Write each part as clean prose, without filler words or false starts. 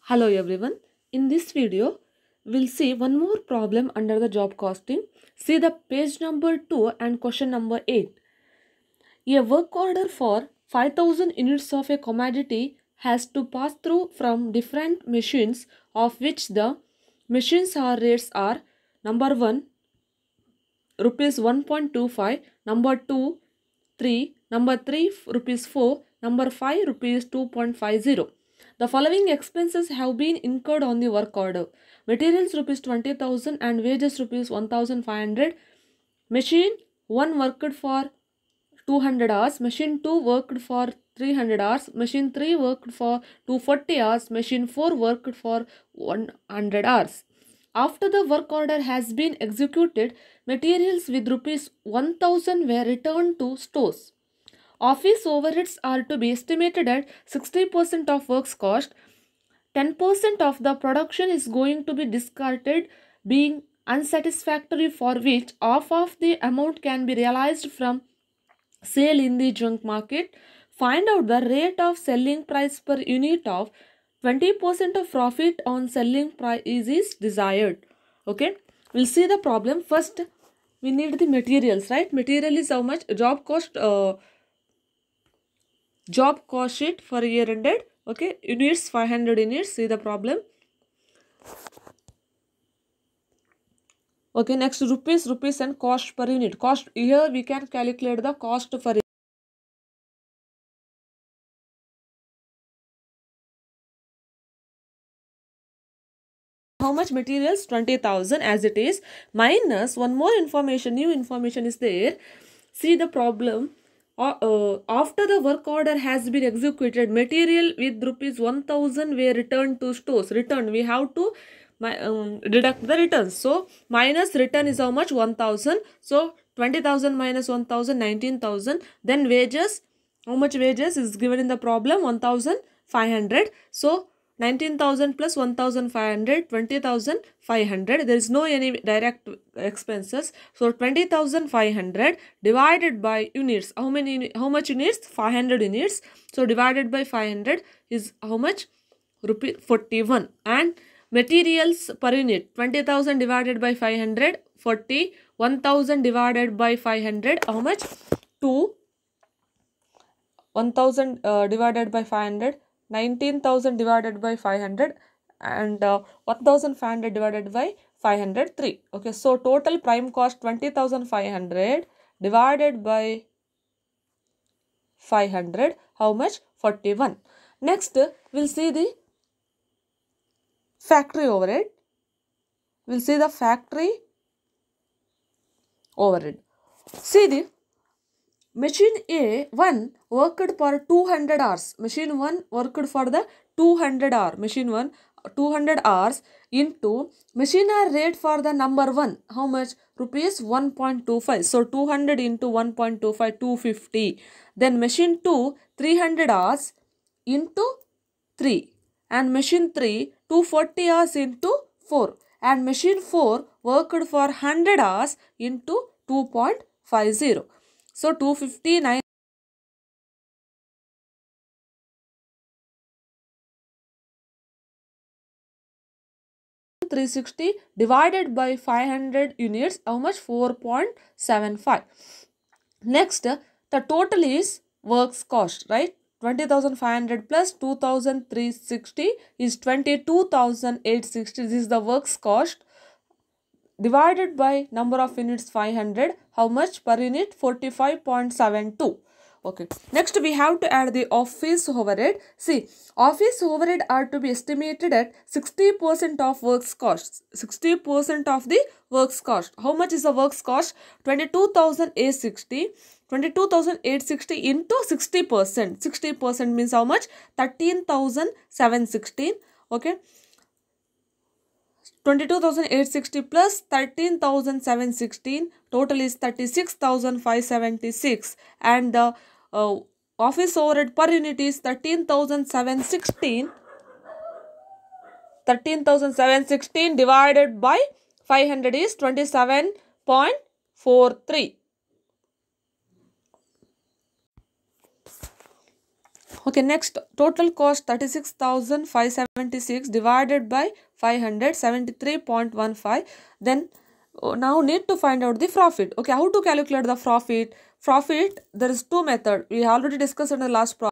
Hello everyone. In this video, we'll see one more problem under the job costing. See the page number 2 and question number 8. A work order for 5000 units of a commodity has to pass through from different machines, of which the machines or rates are number 1 rupees 1.25, number 2 3, number 3 rupees 4, number 5 rupees 2.50. The following expenses have been incurred on the work order: materials rupees 20,000 and wages rupees 1,500. Machine 1 worked for 200 hours, machine 2 worked for 300 hours, machine 3 worked for 240 hours, machine 4 worked for 100 hours. After the work order has been executed, materials with rupees 1000 were returned to stores. Office overheads are to be estimated at 60% of works cost. 10% of the production is going to be discarded, being unsatisfactory, for which half of the amount can be realized from sale in the junk market. Find out the rate of selling price per unit of 20% of profit on selling price is desired. Okay, we'll see the problem. First, we need the materials, right? Material is how much? Job cost sheet for year ended. Okay, units 500 units. See the problem. Okay, next rupees and cost per unit. Cost, here we can calculate the cost for how much materials, 20,000 as it is, minus one more information, new information is there. See the problem. After the work order has been executed, material with rupees 1000 were returned to stores. Return, we have to deduct the returns. So minus return is how much? 1000. So 20,000 minus 1000, 19,000. Then wages, how much wages is given in the problem? 1,500. So 19,000 plus 1,500, 20,500. There is no any direct expenses. So 20,500 divided by units. How much units? 500 units. So divided by 500 is how much? Rupee 41. And materials per unit, 20,000 divided by 500, 40. 1,000 divided by 500, how much? 2. 1,000 divided by 500, 19,000 divided by 500, and 1,500 divided by 500, 3. Okay, so total prime cost 20,500 divided by 500, how much? 41. Next, we'll see the factory overhead. We'll see the factory overhead. See the machine A1 worked for 200 hours. Machine 1 worked for the 200 hour. Machine 1 200 hours into machine hour rate for the number 1. How much? Rupees 1.25. So 200 into 1.25, 250. Then machine 2 300 hours into 3. And machine 3 240 hours into 4. And machine 4 worked for 100 hours into 2.50. So 259 360 divided by 500 units, how much? 4.75. Next, the total is works cost, right? 20,500 plus 2,360 is 22,860. This is the works cost divided by number of units 500. How much per unit? 45.72. Okay, next we have to add the office overhead. See, office overhead are to be estimated at 60% of works cost. 60% of the works cost. How much is the works cost? 22,860. 22,860 into 60%. 60% means how much? 13,716. Okay, 22,860 plus 13,716, total is 36,576, and the office overhead per unit is 13,716. 13,716 divided by 500 is 27.43. Okay, next total cost 36,576 divided by 573.15. Then now need to find out the profit. Okay, how to calculate the profit? Profit, there is two methods. We already discussed in the last problem.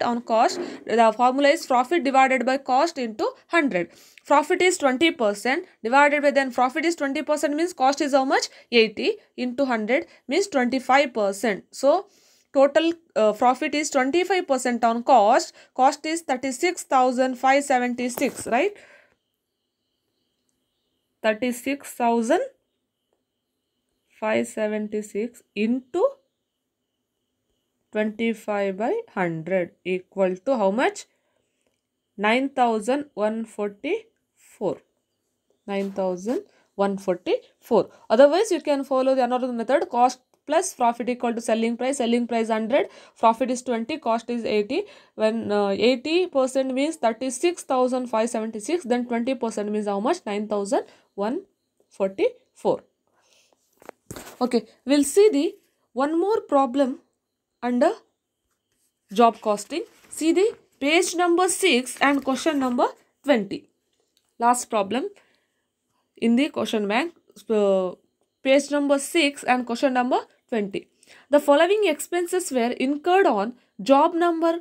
On cost, the formula is profit divided by cost into 100. Profit is 20% divided by, then profit is 20% means cost is how much? 80 into 100 means 25%. So total profit is 25% on cost. Cost is 36,576, right? 36,576 into 25 by 100 equal to how much? 9,144. 9,144. Otherwise, you can follow the another method. Cost plus profit equal to selling price. Selling price 100. Profit is 20. Cost is 80. When 80% means 36,576. Then 20% means how much? 9,144. Okay. We'll see the one more problem under job costing. See the page number 6 and question number 20. Last problem in the question bank, page number 6 and question number 20. The following expenses were incurred on job number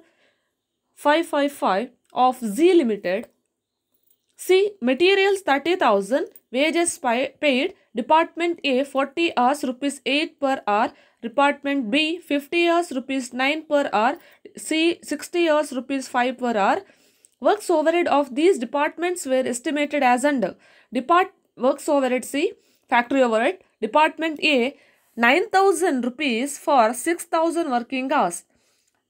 555 of Z Limited. C. Materials 30,000. Wages paid. Department A 40 hours rupees 8 per hour. Department B 50 hours rupees 9 per hour. C 60 hours rupees 5 per hour. Works overhead of these departments were estimated as under. Works overhead C. Factory overhead. Department A 9,000 rupees for 6,000 working hours.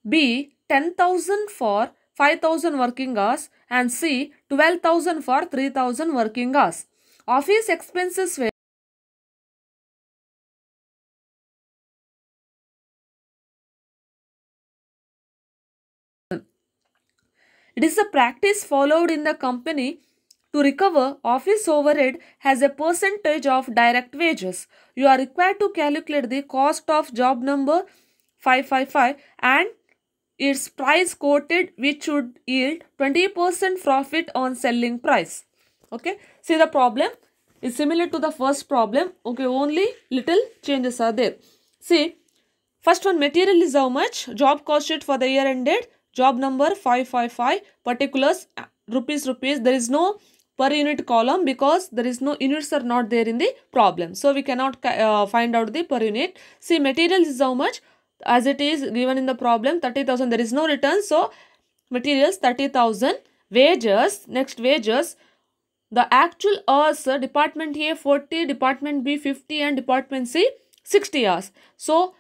B 10,000 for 5,000 working hours, and C 12,000 for 3,000 working hours. Office expenses were It is a practice followed in the company to recover office overhead as a percentage of direct wages. You are required to calculate the cost of job number 555 and its price quoted, which should yield 20% profit on selling price. Okay, see the problem is similar to the first problem. Okay, only little changes are there. See, first one, material is how much? Job cost sheet for the year ended. Job number 555, particulars rupees. There is no per unit column because there is no units are not there in the problem. So we cannot find out the per unit. See, material is how much? As it is given in the problem, 30,000. There is no return. So materials 30,000. Wages, next wages. The actual hours, department A 40, department B 50 and department C 60 hours. So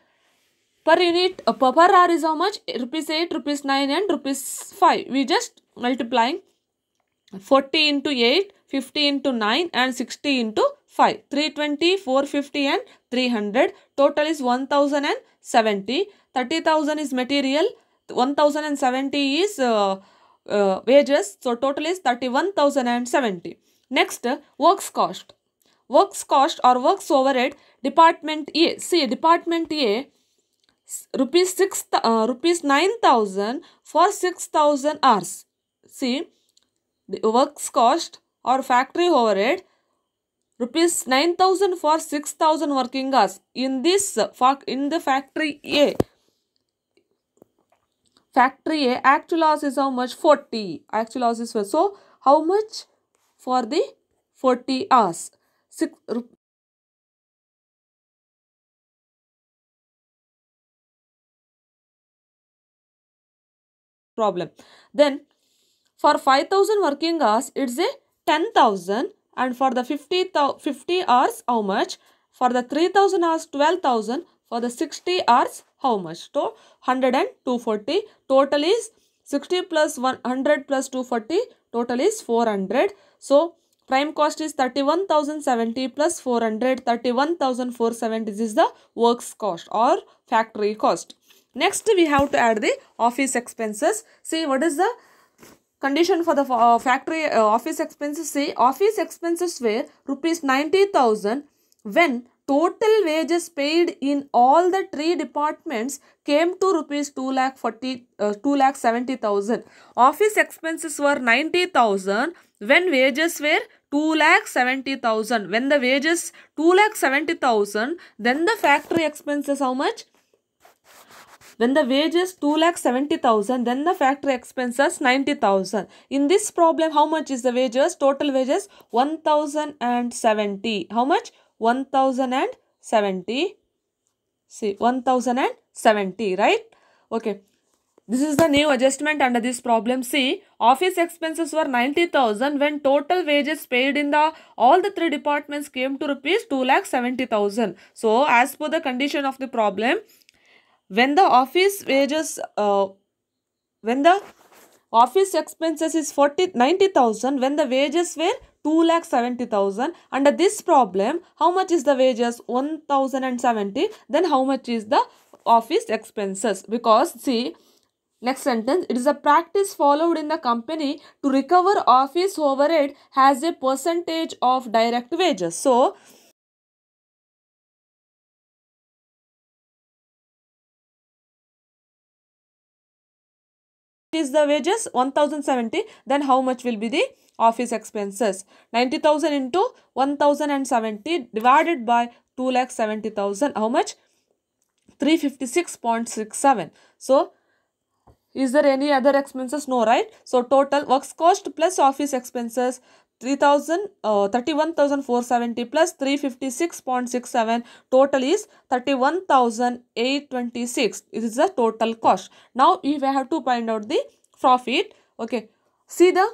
per unit, per hour is how much? Rupees 8, rupees 9 and rupees 5. We just multiplying 40 into 8, 50 into 9 and 60 into 5. 320, 450 and 300. Total is 1,070. 30,000 is material. 1,070 is wages. So total is 31,070. Next, works cost. Works cost or works overhead. Department A. See, department A rupees 9,000 for 6,000 hours. See, the works cost or factory overhead rupees 9,000 for 6,000 working hours. In this in the factory A actual hours is how much? 40. Actual hours is 40. So how much for the 40 hours? Problem. Then for 5,000 working hours, it's a 10,000, and for the 50 hours, how much? For the 3,000 hours, 12,000. For the 60 hours, how much? So 100 and 240. Total is 60 plus 100 plus 240. Total is 400. So prime cost is 31,070 plus 400. 31,470. This is the works cost or factory cost. Next, we have to add the office expenses. See, what is the condition for the factory office expenses? Say office expenses were rupees 90,000. when total wages paid in all the three departments came to rupees 2,70,000. Office expenses were 90,000 when wages were 2,70,000. When the wages 2,70,000, then the factory expenses how much? When the wages 2,70,000, then the factory expenses 90,000. In this problem, how much is the wages? Total wages 1,070. How much? 1,070. See, 1,070, right? Okay. This is the new adjustment under this problem. See, office expenses were 90,000 when total wages paid in all the three departments came to rupees 2,70,000. So, as per the condition of the problem, when the office wages, when the office expenses is 90,000, when the wages were 2,70,000. Under this problem, how much is the wages? 1,070. Then how much is the office expenses? Because see, next sentence, it is a practice followed in the company to recover office overhead as a percentage of direct wages. So, is the wages 1,070, then how much will be the office expenses? 90,000 into 1,070 divided by 2,70,000, how much? 356.67. So, is there any other expenses? No, right? So, total works cost plus office expenses 31,470 plus 356.67, total is 31,826. This is the total cost. Now, if I have to find out the profit, okay, see the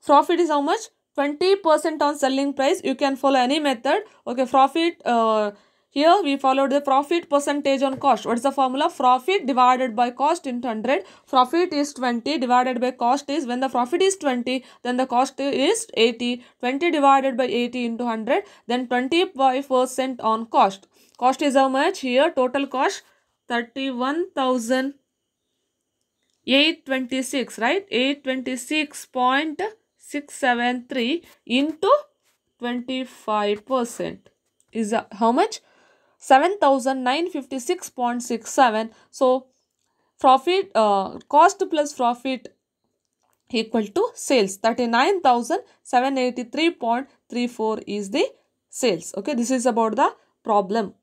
profit is how much? 20% on selling price. You can follow any method. Okay, profit, here we followed the profit percentage on cost. What is the formula? Profit divided by cost into 100. Profit is 20 divided by cost is, when the profit is 20, then the cost is 80. 20 divided by 80 into 100, then 20% on cost. Cost is how much? Here total cost 31,826, right? 826.673 into 25% is how much? 7,956.67. So, profit, cost plus profit equal to sales. 39,783.34 is the sales. Okay, this is about the problem.